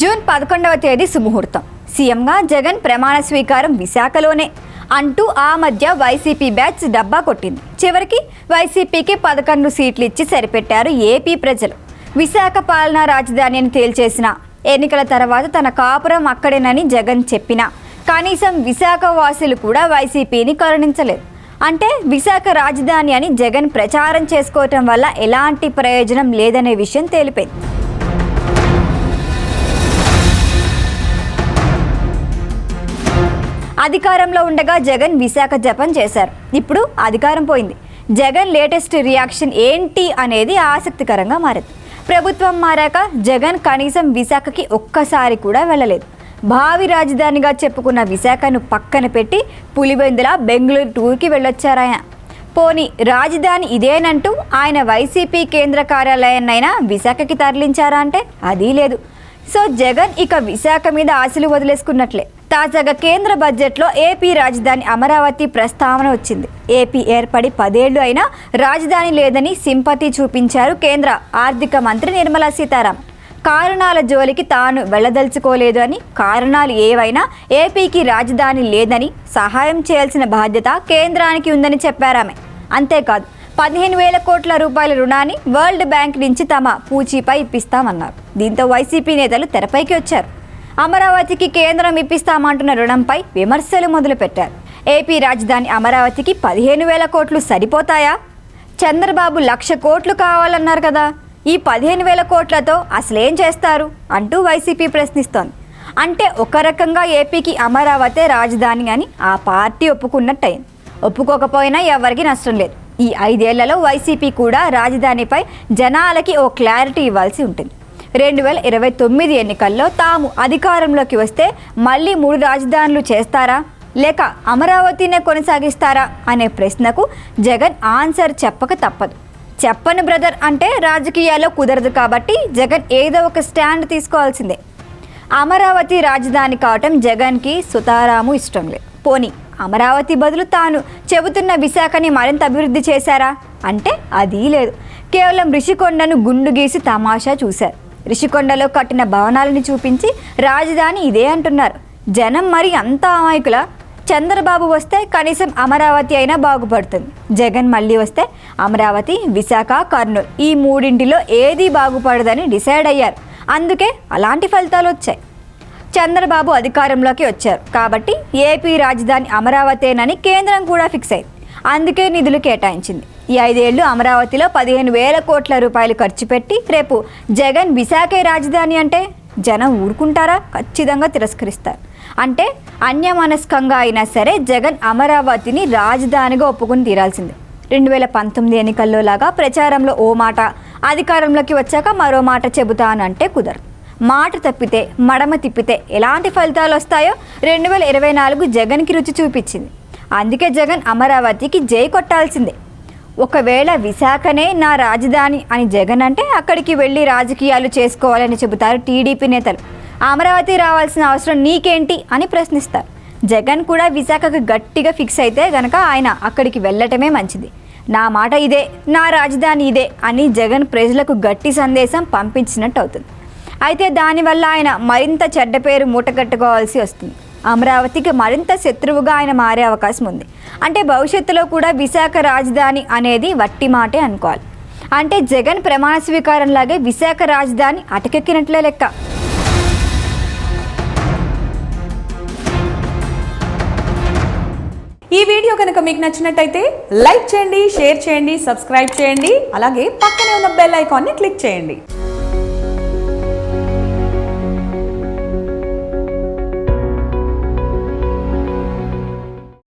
June 11వ తేదీ సుముహూర్తం. సీఎంగా జగన్ ప్రమాణ స్వీకారం విశాఖలోనే అంటూ ఆ మధ్య వైసీపీ బ్యాచ్ డబ్బా కొట్టింది. చివరికి వైసీపీకి 11 సీట్లు ఇచ్చి సరిపెట్టారు ఏపీ ప్రజలు. విశాఖ పాలనా రాజధాని అని తేల్చేసిన ఎన్నికల తర్వాత తన కాపురం అక్కడేనని జగన్ చెప్పినా కనీసం విశాఖ వాసులు కూడా వైసీపీని కరుణించలేదు. అంటే విశాఖ రాజధాని అని జగన్ ప్రచారం చేసుకోవటం వల్ల ఎలాంటి ప్రయోజనం లేదనే విషయం తేలిపోయింది. అధికారంలో ఉండగా జగన్ విశాఖ జపం చేశారు. ఇప్పుడు అధికారం పోయింది. జగన్ లేటెస్ట్ రియాక్షన్ ఏంటి అనేది ఆసక్తికరంగా మారింది. ప్రభుత్వం మారాక జగన్ కనీసం విశాఖకి ఒక్కసారి కూడా వెళ్ళలేదు. భావి రాజధానిగా చెప్పుకున్న విశాఖను పక్కన పెట్టి పులివెందుల బెంగళూరు టూర్కి వెళ్ళొచ్చారాయన. పోనీ రాజధాని ఇదేనంటూ ఆయన వైసీపీ కేంద్ర కార్యాలయాన్నైనా విశాఖకి తరలించారా అంటే అదీ లేదు. సో జగన్ ఇక విశాఖ మీద ఆశలు వదిలేసుకున్నట్లే. తాజాగా కేంద్ర బడ్జెట్లో ఏపీ రాజధాని అమరావతి ప్రస్తావన వచ్చింది. ఏపీ ఏర్పడి 10 ఏళ్లు అయినా రాజధాని లేదని సింపతి చూపించారు కేంద్ర ఆర్థిక మంత్రి నిర్మలా సీతారామన్. కారణాల జోలికి తాను వెళ్ళదలుచుకోలేదు అని, కారణాలు ఏవైనా ఏపీకి రాజధాని లేదని సహాయం చేయాల్సిన బాధ్యత కేంద్రానికి ఉందని చెప్పారామె. అంతేకాదు 15,000 కోట్ల రూపాయల రుణాన్ని వరల్డ్ బ్యాంక్ నుంచి తమ పూచీపై ఇప్పిస్తామన్నారు. దీంతో వైసీపీ నేతలు తెరపైకి వచ్చారు. అమరావతికి కేంద్రం ఇప్పిస్తామంటున్న రుణంపై విమర్శలు మొదలుపెట్టారు. ఏపీ రాజధాని అమరావతికి 15,000 కోట్లు సరిపోతాయా? చంద్రబాబు 1,00,000 కోట్లు కావాలన్నారు కదా, ఈ 15,000 కోట్లతో అసలేం చేస్తారు అంటూ వైసీపీ ప్రశ్నిస్తోంది. అంటే ఒక రకంగా ఏపీకి అమరావతి రాజధాని అని ఆ పార్టీ ఒప్పుకున్నట్టయింది. ఒప్పుకోకపోయినా ఎవరికి నష్టం లేదు. ఈ 5 ఏళ్లలో వైసీపీ కూడా రాజధానిపై జనాలకి ఓ క్లారిటీ ఇవ్వాల్సి ఉంటుంది. 2029 ఎన్నికల్లో తాము అధికారంలోకి వస్తే మళ్ళీ 3 రాజధానులు చేస్తారా లేక అమరావతినే కొనసాగిస్తారా అనే ప్రశ్నకు జగన్ ఆన్సర్ చెప్పక తప్పదు. చెప్పను బ్రదర్ అంటే రాజకీయాల్లో కుదరదు కాబట్టి జగన్ ఏదో ఒక స్టాండ్ తీసుకోవాల్సిందే. అమరావతి రాజధాని కావటం జగన్కి సుతారాము ఇష్టం లేదు. పోనీ అమరావతి బదులు తాను చెబుతున్న విశాఖని మరింత అభివృద్ధి చేశారా అంటే అదీ లేదు. కేవలం రిషికొండను గుండు గీసి తమాషా చూశారు. రిషికొండలో కట్టిన భవనాలని చూపించి రాజధాని ఇదే అంటున్నారు. జనం మరి అంత అమాయకుల? చంద్రబాబు వస్తే కనీసం అమరావతి అయినా బాగుపడుతుంది. జగన్ మళ్ళీ వస్తే అమరావతి, విశాఖ, కర్నూలు ఈ 3 ఏది బాగుపడదని డిసైడ్ అయ్యారు. అందుకే అలాంటి ఫలితాలు వచ్చాయి. చంద్రబాబు అధికారంలోకి వచ్చారు కాబట్టి ఏపీ రాజధాని అమరావతేనని కేంద్రం కూడా ఫిక్స్ అయింది. అందుకే నిధులు కేటాయించింది. ఈ 5 ఏళ్లు అమరావతిలో 15,000 కోట్ల రూపాయలు ఖర్చు పెట్టి రేపు జగన్ విశాఖే రాజధాని అంటే జనం ఊరుకుంటారా? ఖచ్చితంగా తిరస్కరిస్తారు. అంటే అన్యమనస్కంగా అయినా సరే జగన్ అమరావతిని రాజధానిగా ఒప్పుకుని తీరాల్సిందే. 2019 ఎన్నికల్లో లాగా ప్రచారంలో ఓ మాట, అధికారంలోకి వచ్చాక మరో మాట చెబుతానంటే కుదరదు. మాట తప్పితే, మడమ తిప్పితే ఎలాంటి ఫలితాలు వస్తాయో 2024 జగన్కి రుచి చూపించింది. అందుకే జగన్ అమరావతికి జై కొట్టాల్సిందే. ఒకవేళ విశాఖనే నా రాజధాని అని జగన్ అంటే అక్కడికి వెళ్ళి రాజకీయాలు చేసుకోవాలని చెబుతారు టీడీపీ నేతలు. అమరావతి రావాల్సిన అవసరం నీకేంటి అని ప్రశ్నిస్తారు. జగన్ కూడా విశాఖకు గట్టిగా ఫిక్స్ అయితే గనక ఆయన అక్కడికి వెళ్ళటమే మంచిది. నా మాట ఇదే, నా రాజధాని ఇదే అని జగన్ ప్రజలకు గట్టి సందేశం పంపించినట్టు అవుతుంది. అయితే దానివల్ల ఆయన మరింత చెడ్డ పేరు మూటగట్టుకోవాల్సి వస్తుంది. అమరావతికి మరింత శత్రువుగా ఆయన మారే అవకాశం ఉంది. అంటే భవిష్యత్తులో కూడా విశాఖ రాజధాని అనేది వట్టి మాటే అనుకోవాలి. అంటే జగన్ ప్రమాణ స్వీకారంలాగే విశాఖ రాజధాని అటకెక్కినట్లే లెక్క. ఈ వీడియో కనుక మీకు నచ్చినట్టయితే లైక్ చేయండి, షేర్ చేయండి, సబ్స్క్రైబ్ చేయండి. అలాగే పక్కనే ఉన్న బెల్ ఐకాన్ని క్లిక్ చేయండి.